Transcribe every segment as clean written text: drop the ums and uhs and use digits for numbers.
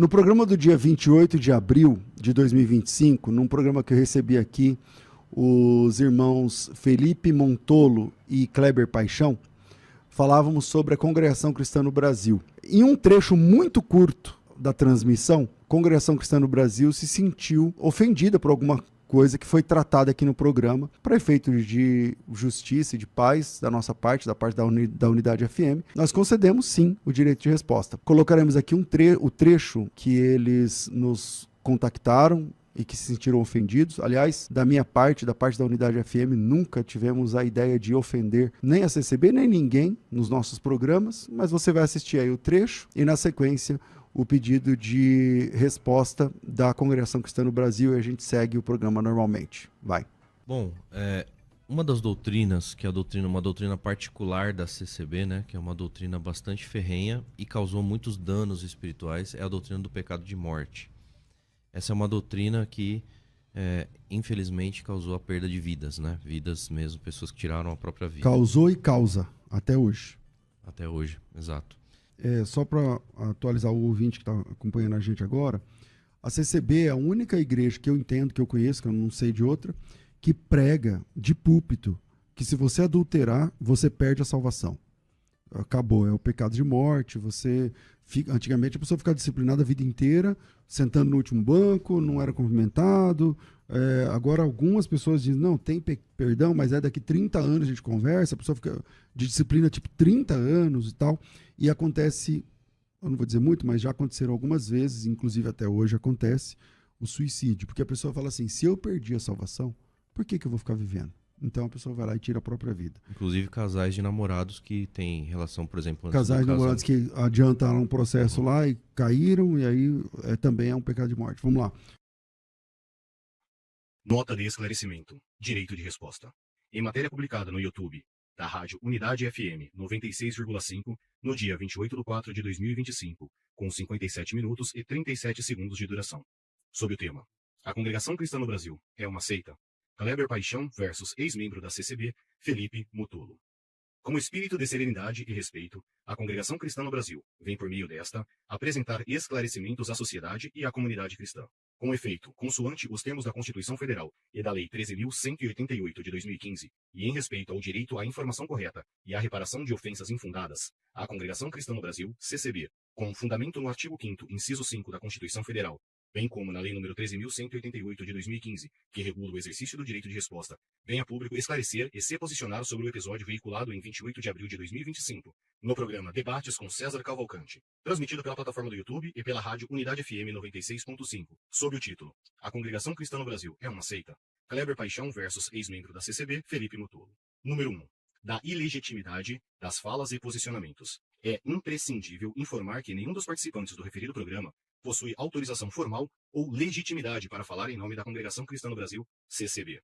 No programa do dia 28 de abril de 2025, num programa que eu recebi aqui, os irmãos Felipe Montolo e Kleber Paixão, falávamos sobre a Congregação Cristã no Brasil. Em um trecho muito curto da transmissão, a Congregação Cristã no Brasil se sentiu ofendida por alguma coisa que foi tratada aqui no programa, para efeitos de justiça e de paz da nossa parte, da parte da Unidade FM. Nós concedemos, sim, o direito de resposta. Colocaremos aqui o trecho que eles nos contactaram e que se sentiram ofendidos. Aliás, da minha parte, da parte da Unidade FM, nunca tivemos a ideia de ofender nem a CCB, nem ninguém nos nossos programas, mas você vai assistir aí o trecho e, na sequência, o pedido de resposta da Congregação Cristã no Brasil, e a gente segue o programa normalmente. Vai. Bom, uma das doutrinas, que é uma doutrina particular da CCB, né, que é uma doutrina bastante ferrenha e causou muitos danos espirituais, é a doutrina do pecado de morte. Essa é uma doutrina que, infelizmente, causou a perda de vidas, né? Vidas mesmo, pessoas que tiraram a própria vida. Causou e causa, até hoje. Até hoje, exato. Só para atualizar o ouvinte que está acompanhando a gente agora, a CCB é a única igreja que eu entendo, que eu conheço, que eu não sei de outra, que prega de púlpito que se você adulterar, você perde a salvação. Acabou, é o pecado de morte, antigamente a pessoa ficava disciplinada a vida inteira, sentando no último banco, não era cumprimentado. Agora algumas pessoas dizem, não, tem perdão, mas daqui 30 anos a gente conversa, a pessoa fica de disciplina tipo 30 anos e tal, e acontece, eu não vou dizer muito, mas já aconteceram algumas vezes, inclusive até hoje acontece, o suicídio, porque a pessoa fala assim, se eu perdi a salvação, por que eu vou ficar vivendo? Então a pessoa vai lá e tira a própria vida. Inclusive casais de namorados que têm relação, por exemplo... Casais de namorados que adiantaram um processo lá e caíram, e aí também é um pecado de morte. Vamos lá. Nota de esclarecimento. Direito de resposta. Em matéria publicada no YouTube da Rádio Unidade FM 96,5, no dia 28/4 de 2025, com 57 minutos e 37 segundos de duração. Sob o tema: A Congregação Cristã no Brasil é uma seita? Kleber Paixão versus ex-membro da CCB, Felipe Montolo. Com espírito de serenidade e respeito, a Congregação Cristã no Brasil vem, por meio desta, apresentar esclarecimentos à sociedade e à comunidade cristã. Com efeito, consoante os termos da Constituição Federal e da Lei 13.188 de 2015, e em respeito ao direito à informação correta e à reparação de ofensas infundadas, a Congregação Cristã no Brasil, CCB, com fundamento no artigo 5º, inciso 5 da Constituição Federal, bem como na Lei nº 13.188 de 2015, que regula o exercício do direito de resposta, vem a público esclarecer e se posicionar sobre o episódio veiculado em 28 de abril de 2025, no programa Debates com César Cavalcante, transmitido pela plataforma do YouTube e pela rádio Unidade FM 96.5, sob o título: A Congregação Cristã no Brasil é uma seita? Kleber Paixão versus ex-membro da CCB, Felipe Montolo. Número 1. Da ilegitimidade das falas e posicionamentos. É imprescindível informar que nenhum dos participantes do referido programa possui autorização formal ou legitimidade para falar em nome da Congregação Cristã no Brasil, CCB.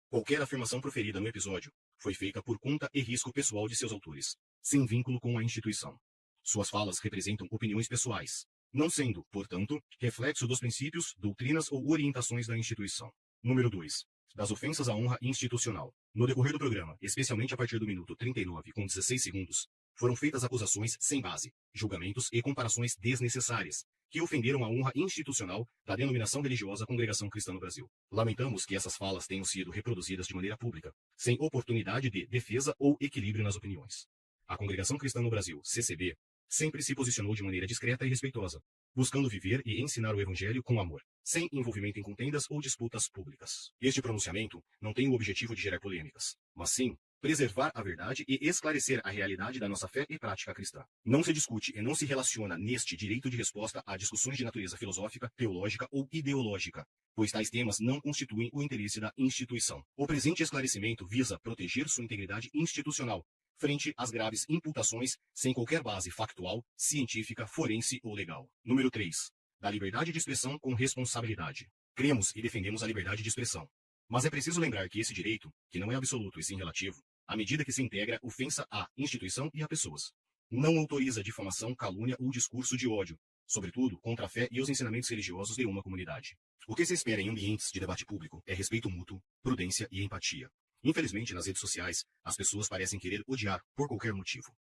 Qualquer afirmação proferida no episódio foi feita por conta e risco pessoal de seus autores, sem vínculo com a instituição. Suas falas representam opiniões pessoais, não sendo, portanto, reflexo dos princípios, doutrinas ou orientações da instituição. Número 2. Das ofensas à honra institucional. No decorrer do programa, especialmente a partir do minuto 39 com 16 segundos, foram feitas acusações sem base, julgamentos e comparações desnecessárias, que ofenderam a honra institucional da denominação religiosa Congregação Cristã no Brasil. Lamentamos que essas falas tenham sido reproduzidas de maneira pública, sem oportunidade de defesa ou equilíbrio nas opiniões. A Congregação Cristã no Brasil, CCB, sempre se posicionou de maneira discreta e respeitosa, buscando viver e ensinar o Evangelho com amor, sem envolvimento em contendas ou disputas públicas. Este pronunciamento não tem o objetivo de gerar polêmicas, mas sim preservar a verdade e esclarecer a realidade da nossa fé e prática cristã. Não se discute e não se relaciona neste direito de resposta a discussões de natureza filosófica, teológica ou ideológica, pois tais temas não constituem o interesse da instituição. O presente esclarecimento visa proteger sua integridade institucional frente às graves imputações sem qualquer base factual, científica, forense ou legal. Número 3. Da liberdade de expressão com responsabilidade. Cremos e defendemos a liberdade de expressão. Mas é preciso lembrar que esse direito, que não é absoluto e sim relativo, à medida que se integra, ofensa à instituição e a pessoas. Não autoriza difamação, calúnia ou discurso de ódio, sobretudo contra a fé e os ensinamentos religiosos de uma comunidade. O que se espera em ambientes de debate público é respeito mútuo, prudência e empatia. Infelizmente, nas redes sociais, as pessoas parecem querer odiar por qualquer motivo.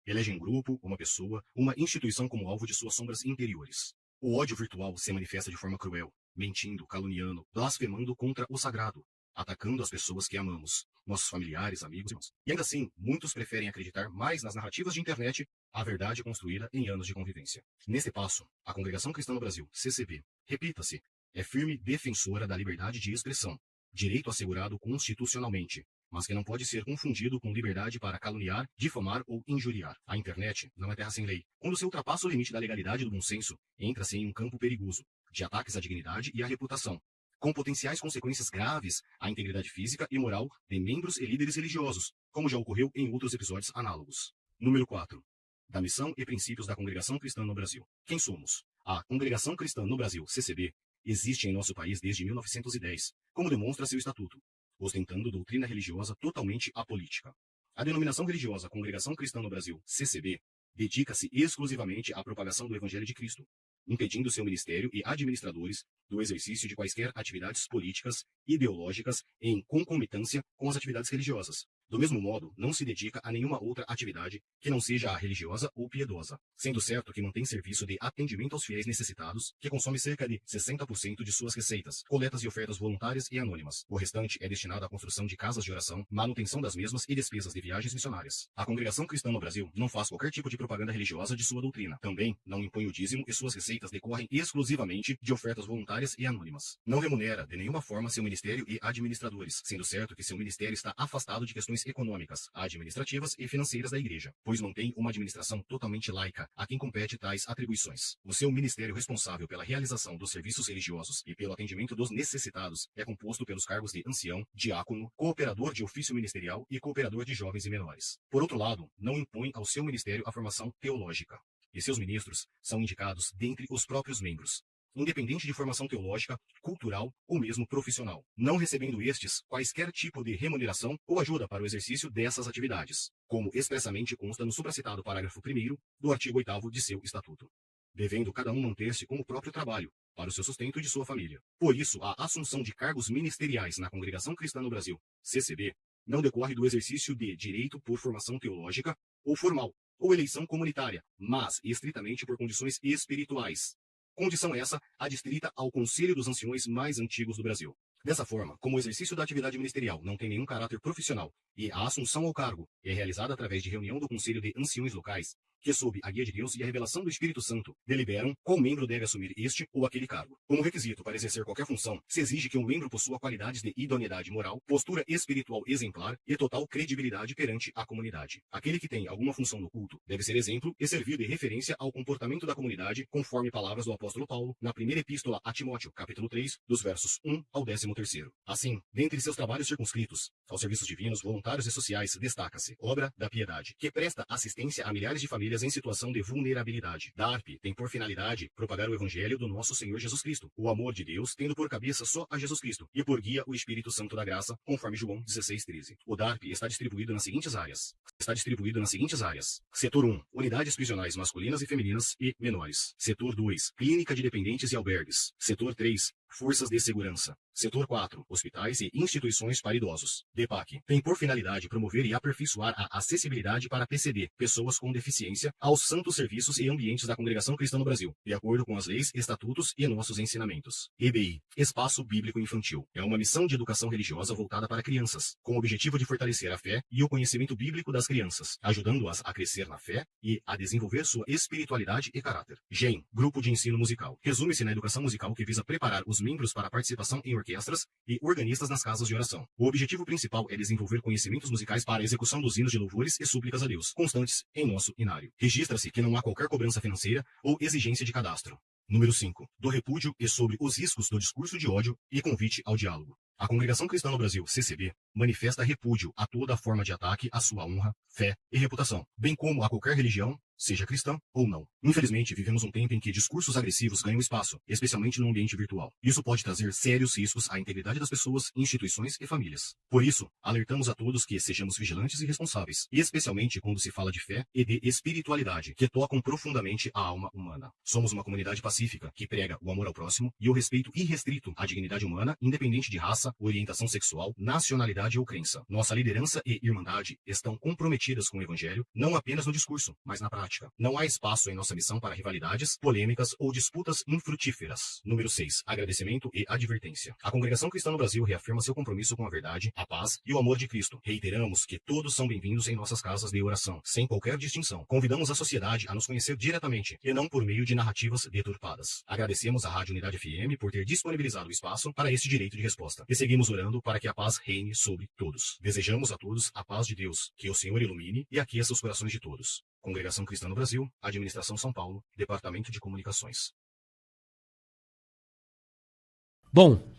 Elegem um grupo, uma pessoa, uma instituição como alvo de suas sombras interiores. O ódio virtual se manifesta de forma cruel, mentindo, caluniando, blasfemando contra o sagrado, atacando as pessoas que amamos, nossos familiares, amigos e irmãos. E ainda assim, muitos preferem acreditar mais nas narrativas de internet, a verdade construída em anos de convivência. Nesse passo, a Congregação Cristã no Brasil, CCB, repita-se, é firme defensora da liberdade de expressão, direito assegurado constitucionalmente, mas que não pode ser confundido com liberdade para caluniar, difamar ou injuriar. A internet não é terra sem lei. Quando se ultrapassa o limite da legalidade e do bom senso, entra-se em um campo perigoso, de ataques à dignidade e à reputação, com potenciais consequências graves à integridade física e moral de membros e líderes religiosos, como já ocorreu em outros episódios análogos. Número 4. Da missão e princípios da Congregação Cristã no Brasil. Quem somos? A Congregação Cristã no Brasil, CCB, existe em nosso país desde 1910, como demonstra seu estatuto, ostentando doutrina religiosa totalmente apolítica. A denominação religiosa Congregação Cristã no Brasil, CCB, dedica-se exclusivamente à propagação do Evangelho de Cristo, impedindo seu ministério e administradores do exercício de quaisquer atividades políticas, ideológicas em concomitância com as atividades religiosas. Do mesmo modo, não se dedica a nenhuma outra atividade que não seja a religiosa ou piedosa, sendo certo que mantém serviço de atendimento aos fiéis necessitados, que consome cerca de 60% de suas receitas, coletas e ofertas voluntárias e anônimas. O restante é destinado à construção de casas de oração, manutenção das mesmas e despesas de viagens missionárias. A Congregação Cristã no Brasil não faz qualquer tipo de propaganda religiosa de sua doutrina. Também não impõe o dízimo e suas receitas decorrem exclusivamente de ofertas voluntárias e anônimas. Não remunera de nenhuma forma seu ministério e administradores, sendo certo que seu ministério está afastado de questões econômicas, administrativas e financeiras da Igreja, pois mantém uma administração totalmente laica, a quem compete tais atribuições. O seu ministério responsável pela realização dos serviços religiosos e pelo atendimento dos necessitados é composto pelos cargos de ancião, diácono, cooperador de ofício ministerial e cooperador de jovens e menores. Por outro lado, não impõe ao seu ministério a formação teológica, e seus ministros são indicados dentre os próprios membros, independente de formação teológica, cultural ou mesmo profissional, não recebendo estes quaisquer tipo de remuneração ou ajuda para o exercício dessas atividades, como expressamente consta no supracitado parágrafo 1º do artigo 8º de seu estatuto, devendo cada um manter-se com o próprio trabalho, para o seu sustento e de sua família. Por isso, a assunção de cargos ministeriais na Congregação Cristã no Brasil, CCB, não decorre do exercício de direito por formação teológica ou formal, ou eleição comunitária, mas estritamente por condições espirituais. Condição essa adstrita ao Conselho dos Anciões mais antigos do Brasil. Dessa forma, como o exercício da atividade ministerial não tem nenhum caráter profissional e a assunção ao cargo é realizada através de reunião do Conselho de Anciões Locais, que sob a guia de Deus e a revelação do Espírito Santo, deliberam qual membro deve assumir este ou aquele cargo. Como requisito para exercer qualquer função, se exige que um membro possua qualidades de idoneidade moral, postura espiritual exemplar e total credibilidade perante a comunidade. Aquele que tem alguma função no culto deve ser exemplo e servir de referência ao comportamento da comunidade, conforme palavras do apóstolo Paulo, na primeira epístola a Timóteo, capítulo 3, dos versos 1 ao 13º. Assim, dentre seus trabalhos circunscritos aos serviços divinos, voluntários e sociais, destaca-se Obra da Piedade, que presta assistência a milhares de famílias em situação de vulnerabilidade. DARP tem por finalidade propagar o Evangelho do nosso Senhor Jesus Cristo, o amor de Deus tendo por cabeça só a Jesus Cristo e por guia o Espírito Santo da Graça, conforme João 16:13. O DARP está distribuído nas seguintes áreas. Setor 1, unidades prisionais masculinas e femininas e menores. Setor 2, clínica de dependentes e albergues. Setor 3, forças de segurança. Setor 4, hospitais e instituições para idosos. DEPAC tem por finalidade promover e aperfeiçoar a acessibilidade para PCD, pessoas com deficiência, aos santos serviços e ambientes da Congregação Cristã no Brasil, de acordo com as leis, estatutos e nossos ensinamentos. EBI, Espaço Bíblico Infantil, é uma missão de educação religiosa voltada para crianças, com o objetivo de fortalecer a fé e o conhecimento bíblico das crianças, ajudando-as a crescer na fé e a desenvolver sua espiritualidade e caráter. GEM, Grupo de Ensino Musical, resume-se na educação musical que visa preparar os membros para a participação em orquestras e organistas nas casas de oração. O objetivo principal é desenvolver conhecimentos musicais para a execução dos hinos de louvores e súplicas a Deus, constantes em nosso inário. Registra-se que não há qualquer cobrança financeira ou exigência de cadastro. Número 5. Do repúdio e sobre os riscos do discurso de ódio e convite ao diálogo. A Congregação Cristã no Brasil, CCB, manifesta repúdio a toda forma de ataque à sua honra, fé e reputação, bem como a qualquer religião, seja cristã ou não. Infelizmente, vivemos um tempo em que discursos agressivos ganham espaço, especialmente no ambiente virtual. Isso pode trazer sérios riscos à integridade das pessoas, instituições e famílias. Por isso, alertamos a todos que sejamos vigilantes e responsáveis, especialmente quando se fala de fé e de espiritualidade, que tocam profundamente a alma humana. Somos uma comunidade pacífica, que prega o amor ao próximo e o respeito irrestrito à dignidade humana, independente de raça, orientação sexual, nacionalidade ou crença. Nossa liderança e irmandade estão comprometidas com o Evangelho, não apenas no discurso, mas na prática. prática. Não há espaço em nossa missão para rivalidades, polêmicas ou disputas infrutíferas. Número 6. Agradecimento e advertência. A Congregação Cristã no Brasil reafirma seu compromisso com a verdade, a paz e o amor de Cristo. Reiteramos que todos são bem-vindos em nossas casas de oração, sem qualquer distinção. Convidamos a sociedade a nos conhecer diretamente e não por meio de narrativas deturpadas. Agradecemos à Rádio Unidade FM por ter disponibilizado o espaço para esse direito de resposta. E seguimos orando para que a paz reine sobre todos. Desejamos a todos a paz de Deus, que o Senhor ilumine e aqueça os corações de todos. Congregação Cristã no Brasil, Administração São Paulo, Departamento de Comunicações. Bom,